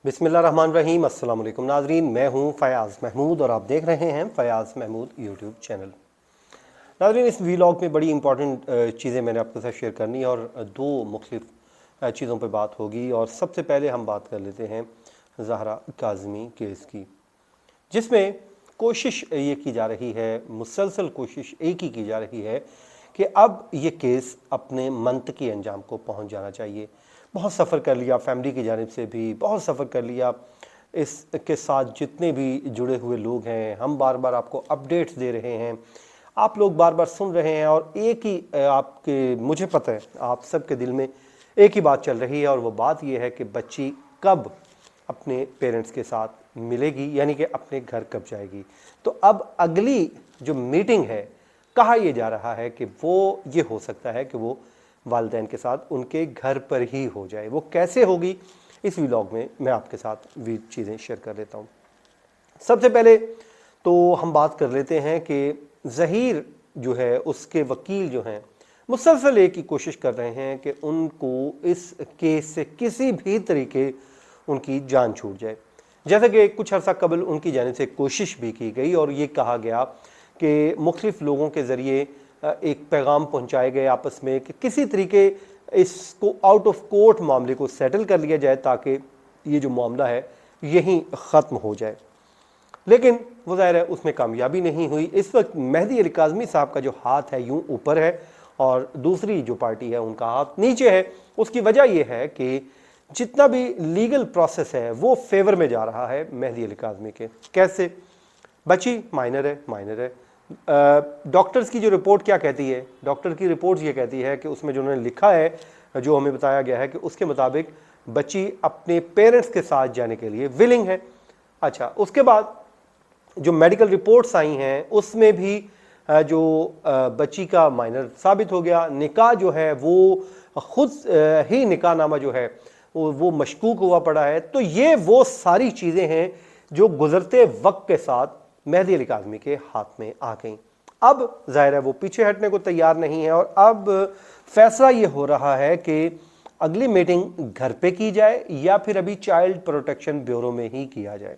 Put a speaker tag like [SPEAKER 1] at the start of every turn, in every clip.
[SPEAKER 1] बिस्मिल्लाहिर्रहमानिर्रहीम। अस्सलाम वालेकुम नाज़रीन, मैं हूं फ़याज़ महमूद और आप देख रहे हैं फ़याज़ महमूद यूट्यूब चैनल। नाज़रीन, इस वीलॉग में बड़ी इंपॉर्टेंट चीज़ें मैंने आपके साथ शेयर करनी और दो मुख्तलिफ चीज़ों पर बात होगी। और सबसे पहले हम बात कर लेते हैं ज़हरा काज़मी केस की, जिसमें कोशिश ये की जा रही है, मुसलसल कोशिश एक ही की जा रही है कि अब ये केस अपने मंतकी अंजाम को पहुंच जाना चाहिए। बहुत सफ़र कर लिया फैमिली की जानिब से भी, बहुत सफ़र कर लिया इसके साथ जितने भी जुड़े हुए लोग हैं। हम बार बार आपको अपडेट्स दे रहे हैं, आप लोग बार बार सुन रहे हैं और एक ही आपके, मुझे पता है आप सबके दिल में एक ही बात चल रही है और वो बात ये है कि बच्ची कब अपने पेरेंट्स के साथ मिलेगी, यानी कि अपने घर कब जाएगी। तो अब अगली जो मीटिंग है, कहा यह जा रहा है कि वो ये हो सकता है कि वो वालिदैन के साथ उनके घर पर ही हो जाए। वो कैसे होगी, इस व्लॉग में मैं आपके साथ भी चीज़ें शेयर कर लेता हूँ। सबसे पहले तो हम बात कर लेते हैं कि ज़हीर जो है, उसके वकील जो हैं, मुसलसल एक ही कोशिश कर रहे हैं कि उनको इस केस से किसी भी तरीके उनकी जान छूट जाए। जैसे कि कुछ अर्सा कबल उनकी जानिब से कोशिश भी की गई और ये कहा गया कि मुख्तलिफ लोगों के ज़रिए एक पैगाम पहुंचाए गए आपस में कि किसी तरीके इसको आउट ऑफ कोर्ट मामले को सेटल कर लिया जाए ताकि ये जो मामला है यहीं ख़त्म हो जाए। लेकिन वो ज़ाहिर है उसमें कामयाबी नहीं हुई। इस वक्त मेहदी अली काज़मी साहब का जो हाथ है यूँ ऊपर है और दूसरी जो पार्टी है उनका हाथ नीचे है। उसकी वजह यह है कि जितना भी लीगल प्रोसेस है वो फेवर में जा रहा है मेहदी अली काज़मी के। कैसे? बच्ची माइनर है। डॉक्टर्स की जो रिपोर्ट क्या कहती है? डॉक्टर की रिपोर्ट ये कहती है कि उसमें जो उन्होंने लिखा है, जो हमें बताया गया है कि उसके मुताबिक बच्ची अपने पेरेंट्स के साथ जाने के लिए विलिंग है। अच्छा, उसके बाद जो मेडिकल रिपोर्ट्स आई हैं उसमें भी जो बच्ची का माइनर साबित हो गया। निकाह जो है वो खुद ही निकाह नामा जो है वो मशकूक हुआ पड़ा है। तो ये वो सारी चीज़ें हैं जो गुजरते वक्त के साथ मेहदी अली काज़मी के हाथ में आ गई। अब ज़ाहिर है वो पीछे हटने को तैयार नहीं है और अब फैसला ये हो रहा है कि अगली मीटिंग घर पे की जाए या फिर अभी चाइल्ड प्रोटेक्शन ब्यूरो में ही किया जाए।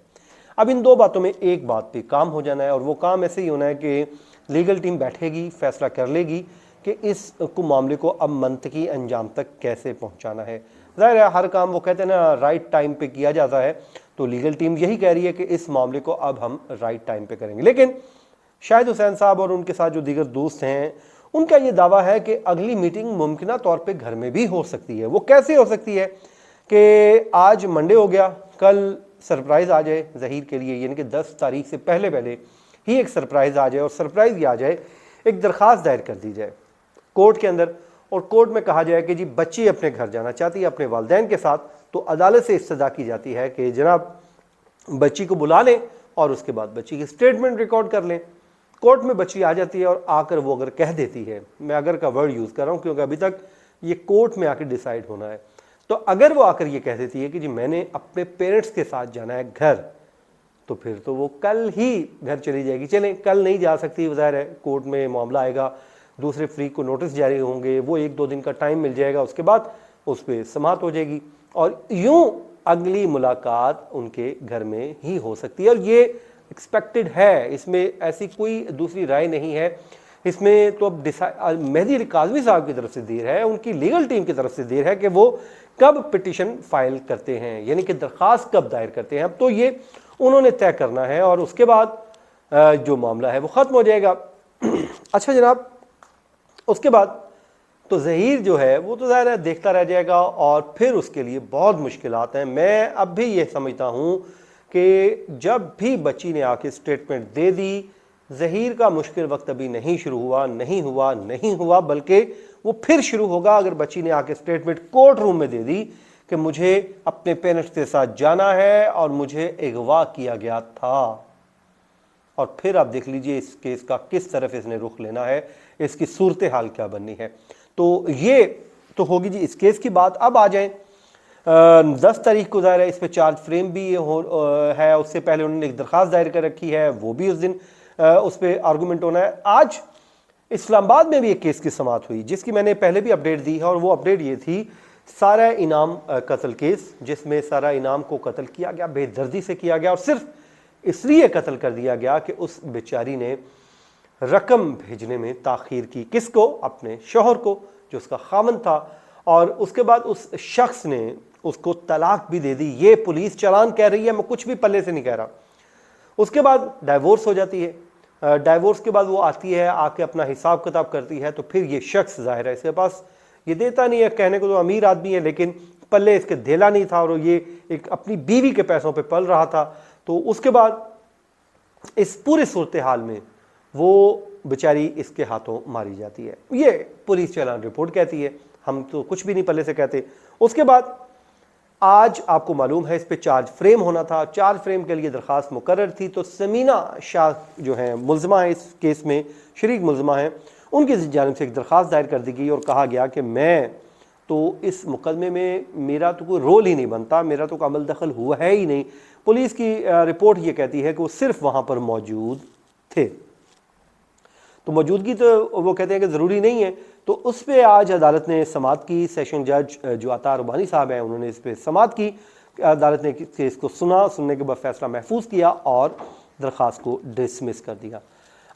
[SPEAKER 1] अब इन दो बातों में एक बात पे काम हो जाना है और वो काम ऐसे ही होना है कि लीगल टीम बैठेगी, फैसला कर लेगी कि इस मामले को अब मंतकी अंजाम तक कैसे पहुँचाना है। ज़ाहिर है हर काम वो कहते हैं ना राइट टाइम पे किया जाता है, तो लीगल टीम यही कह रही है कि इस मामले को अब हम राइट टाइम पे करेंगे। लेकिन शाहिद हुसैन साहब और उनके साथ जो दीगर दोस्त हैं, उनका ये दावा है कि अगली मीटिंग मुमकिना तौर पे घर में भी हो सकती है। वो कैसे हो सकती है कि आज मंडे हो गया, कल सरप्राइज़ आ जाए ज़हीर के लिए, यानी कि 10 तारीख से पहले पहले ही एक सरप्राइज़ आ जाए और सरप्राइज़ ये आ जाए, एक दरख्वास्त दायर कर दी जाए कोर्ट के अंदर और कोर्ट में कहा जाए कि जी बच्ची अपने घर जाना चाहती है अपने वालिदैन के साथ। तो अदालत से इस्तदा की जाती है कि जनाब बच्ची को बुला लें और उसके बाद बच्ची की स्टेटमेंट रिकॉर्ड कर लें। कोर्ट में बच्ची आ जाती है और आकर वो अगर कह देती है, मैं अगर का वर्ड यूज़ कर रहा हूँ क्योंकि अभी तक ये कोर्ट में आकर डिसाइड होना है, तो अगर वो आकर ये कह देती है कि जी मैंने अपने पेरेंट्स के साथ जाना है घर, तो फिर तो वो कल ही घर चली जाएगी। चलें, कल नहीं जा सकती, ज़ाहिर है कोर्ट में मामला आएगा, दूसरे फरीक को नोटिस जारी होंगे, वो 1-2 दिन का टाइम मिल जाएगा, उसके बाद उस पर समाअत हो जाएगी और यूं अगली मुलाकात उनके घर में ही हो सकती है। और ये एक्सपेक्टेड है, इसमें ऐसी कोई दूसरी राय नहीं है। इसमें तो अब मेहदी अली काज़मी साहब की तरफ से देर है, उनकी लीगल टीम की तरफ से देर है कि वो कब पिटिशन फाइल करते हैं, यानी कि दरख्वास्त कब दायर करते हैं। अब तो ये उन्होंने तय करना है और उसके बाद जो मामला है वो ख़त्म हो जाएगा। अच्छा जनाब, उसके बाद तो ज़हीर जो है वो तो ज़ाहिर है देखता रह जाएगा और फिर उसके लिए बहुत मुश्किलात हैं। मैं अब भी ये समझता हूँ कि जब भी बच्ची ने आके स्टेटमेंट दे दी, ज़हीर का मुश्किल वक्त अभी नहीं शुरू हुआ, नहीं हुआ, बल्कि वो फिर शुरू होगा अगर बच्ची ने आके स्टेटमेंट कोर्ट रूम में दे दी कि मुझे अपने पेरेंट्स के साथ जाना है और मुझे अगवा किया गया था। और फिर आप देख लीजिए इस केस का किस तरफ इसने रुख लेना है, इसकी सूरत हाल क्या बननी है। तो ये तो होगी जी इस केस की बात। अब आ जाएं 10 तारीख को ज़ाहिर है इस पर चार्ज फ्रेम भी है, उससे पहले उन्होंने एक दरख्वास्त दायर कर रखी है, वो भी उस दिन उस पर आर्गूमेंट होना है। आज इस्लामाबाद में भी एक केस की समाअत हुई जिसकी मैंने पहले भी अपडेट दी है और वो अपडेट ये थी سارا انعام قتل کیس، جس میں سارا انعام کو قتل کیا گیا، بے دردی سے کیا گیا، اور صرف اس لیے قتل کر دیا گیا کہ اس بیچاری نے رقم بھیجنے میں تاخیر کی۔ کس کو؟ اپنے شوہر کو، جو اس کا خاوند تھا، اور اس کے بعد اس شخص نے اس کو طلاق بھی دے دی۔ یہ پولیس چالان کہہ رہی ہے، میں کچھ بھی پلے سے نہیں کہہ رہا۔ اس کے بعد ڈائیورس ہو جاتی ہے، ڈائیورس کے بعد وہ آتی ہے، آ کے اپنا حساب کتاب کرتی ہے، تو پھر یہ شخص ظاہر ہے اس کے پاس یہ دیتا نہیں ہے، کہنے کو تو امیر آدمی ہے لیکن پلے اس کے دھیلا نہیں تھا، اور یہ ایک اپنی بیوی کے پیسوں پہ پل رہا تھا۔ تو اس کے بعد اس پورے صورتحال میں وہ بیچاری اس کے ہاتھوں ماری جاتی ہے۔ یہ پولیس چالان رپورٹ کہتی ہے، ہم تو کچھ بھی نہیں پلے سے کہتے۔ اس کے بعد آج آپ کو معلوم ہے اس پہ چارج فریم ہونا تھا، چارج فریم کے لیے درخواست مقرر تھی، تو سمینہ شاہ جو ہیں ملزمہ ہیں اس کیس میں، شریک ملزمہ ہیں، ان کی جانب سے ایک درخواست دائر کر دی گئی اور کہا گیا کہ میں تو اس مقدمے میں میرا تو کوئی رول ہی نہیں بنتا، میرا تو کوئی عمل دخل ہوا ہے ہی نہیں۔ پولیس کی رپورٹ یہ کہتی ہے کہ وہ صرف وہاں پر موجود تھے، تو موجودگی تو وہ کہتے ہیں کہ ضروری نہیں ہے۔ تو اس پہ آج عدالت نے سماعت کی، سیشن جج جو عطا ربانی صاحب ہیں انہوں نے اس پہ سماعت کی، عدالت نے کیس کو سنا، سننے کے بعد فیصلہ محفوظ کیا اور درخواست کو ڈسمس کر دیا۔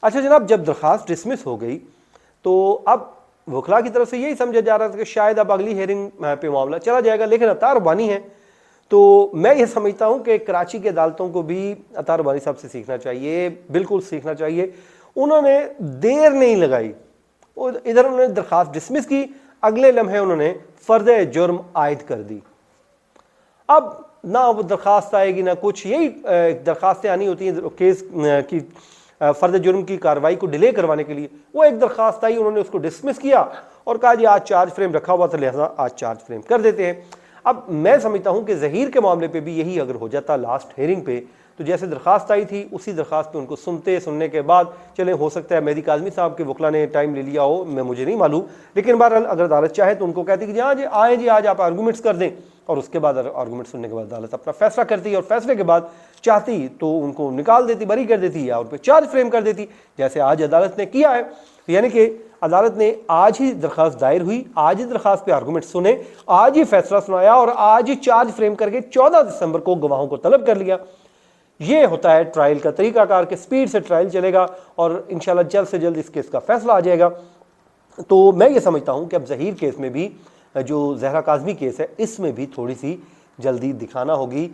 [SPEAKER 1] اچھا جناب، جب درخواست ڈسمس ہو گئی تو اب وکلا کی طرف سے یہی سمجھا جا رہا تھا کہ شاید اب اگلی ہیئرنگ پہ معاملہ چلا جائے گا، لیکن عطا ربانی ہے تو میں یہ سمجھتا ہوں کہ کراچی کی عدالتوں کو بھی عطا ربانی صاحب سے سیکھنا چاہیے، بالکل سیکھنا چاہیے۔ انہوں نے دیر نہیں لگائی، ادھر انہوں نے درخواست ڈسمس کی، اگلے لمحے انہوں نے فرد جرم عائد کر دی۔ اب نہ وہ درخواست آئے گی نہ کچھ، یہی درخواستیں آنی ہوتی ہیں کیس کی فرد جرم کی کارروائی کو ڈیلے کروانے کے لیے۔ وہ ایک درخواست آئی، انہوں نے اس کو ڈسمس کیا اور کہا جی آج چارج فریم رکھا ہوا تھا لہذا آج چارج فریم کر دیتے ہیں۔ اب میں سمجھتا ہوں کہ ظہیر کے معاملے پہ بھی یہی اگر ہو جاتا لاسٹ ہیئرنگ پہ، تو جیسے درخواست آئی تھی اسی درخواست پہ ان کو سننے کے بعد چلیں ہو سکتا ہے مہدی کاظمی صاحب کے وکلا نے ٹائم لے لیا ہو، مجھے نہیں معلوم، لیکن بہرحال اگر عدالت چاہے تو ان کو کہتی کہ جی ہاں جی آئیں جی آج آپ آرگومنٹس کر دیں، اور اس کے بعد آرگومنٹ سننے کے بعد عدالت اپنا فیصلہ کرتی اور فیصلے کے بعد چاہتی تو ان کو نکال دیتی، بری کر دیتی، یا ان پہ چارج فریم کر دیتی، جیسے آج عدالت نے کیا ہے۔ یعنی کہ عدالت نے آج ہی درخواست دائر ہوئی، آج ہی درخواست پہ آرگومنٹ سنے، آج ہی فیصلہ سنایا اور آج ہی چارج فریم کر کے 14 دسمبر کو گواہوں کو طلب کر لیا۔ یہ ہوتا ہے ٹرائل کا طریقہ کار کہ سپیڈ سے ٹرائل چلے گا اور انشاءاللہ جلد سے جلد اس کیس کا فیصلہ آ جائے گا۔ تو میں یہ سمجھتا ہوں کہ اب ظہیر کیس میں بھی، جو زہرا کاظمی کیس ہے، اس میں بھی تھوڑی سی جلدی دکھانا ہوگی۔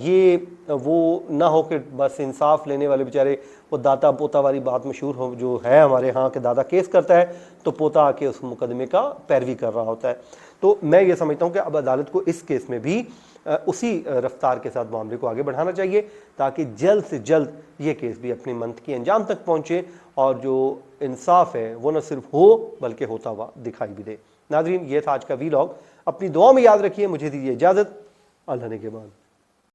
[SPEAKER 1] یہ وہ نہ ہو کہ بس انصاف لینے والے بیچارے وہ دادا پوتا والی بات مشہور ہو جو ہے ہمارے ہاں کہ دادا کیس کرتا ہے تو پوتا آ کے اس مقدمے کا پیروی کر رہا ہوتا ہے۔ تو میں یہ سمجھتا ہوں کہ اب عدالت کو اس کیس میں بھی اسی رفتار کے ساتھ معاملے کو آگے بڑھانا چاہیے تاکہ جلد سے جلد یہ کیس بھی اپنی منطقی انجام تک پہنچے اور جو انصاف ہے وہ نہ صرف ہو بلکہ ہوتا ہوا دکھائی بھی دے۔ ناظرین، یہ تھا آج کا ویلاگ، اپنی دعا میں یاد رکھیے، مجھے دیجیے اجازت، اللہ نے کے بعد۔